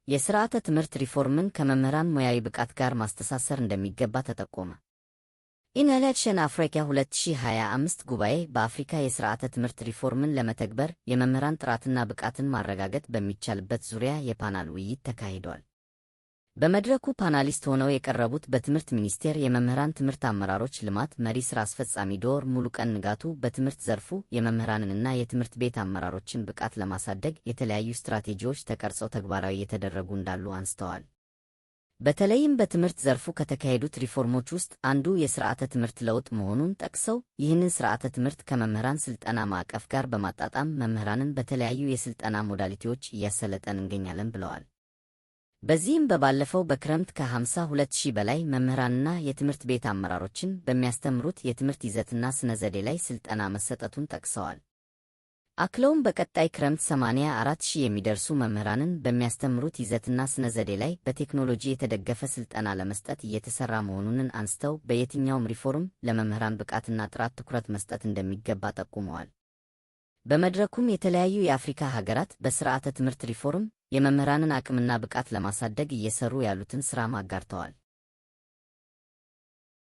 የሥርዓተ ትምህርት ሪፎርምን ከመምህራን ሙያዊ ብቃት ጋር ማስተሳሰር እንደሚገባ ተጠቆመ። ኢንሃሌሽን አፍሪካ 2025 ጉባኤ በአፍሪካ የሥርዓተ ትምህርት ሪፎርምን ለመተግበር የመምህራን ጥራትና ብቃትን ማረጋገጥ በሚቻልበት ዙሪያ የፓናል ውይይት ተካሂዷል። በመድረኩ ፓናሊስት ሆነው የቀረቡት በትምህርት ሚኒስቴር የመምህራን ትምህርት አመራሮች ልማት መሪ ሥራ አስፈጻሚ ዶክተር ሙሉቀን ንጋቱ በትምህርት ዘርፉ የመምህራንንና የትምህርት ቤት አመራሮችን ብቃት ለማሳደግ የተለያዩ ስትራቴጂዎች ተቀርጸው ተግባራዊ እየተደረጉ እንዳሉ አንስተዋል። በተለይም በትምህርት ዘርፉ ከተካሄዱት ሪፎርሞች ውስጥ አንዱ የሥርዓተ ትምህርት ለውጥ መሆኑን ጠቅሰው ይህንን ሥርዓተ ትምህርት ከመምህራን ሥልጠና ማዕቀፍ ጋር በማጣጣም መምህራንን በተለያዩ የሥልጠና ሞዳሊቲዎች እያሰለጠን እንገኛለን ብለዋል። በዚህም ባለፈው በክረምት ከ52,000 በላይ መምህራንና የትምህርት ቤት አመራሮችን በሚያስተምሩት የትምህርት ይዘትና ስነ ዘዴ ላይ ሥልጠና መሰጠቱን ጠቅሰዋል። አክለውም በቀጣይ ክረምት 84,000 የሚደርሱ መምህራንን በሚያስተምሩት ይዘትና ስነ ዘዴ ላይ በቴክኖሎጂ የተደገፈ ሥልጠና ለመስጠት እየተሰራ መሆኑን አንስተው በየትኛውም ሪፎርም ለመምህራን ብቃትና ጥራት ትኩረት መስጠት እንደሚገባ ጠቁመዋል። በመድረኩም የተለያዩ የአፍሪካ ሀገራት በሥርዓተ ትምህርት ሪፎርም የመምህራንን አቅምና ብቃት ለማሳደግ እየሰሩ ያሉትን ሥራ አጋርተዋል።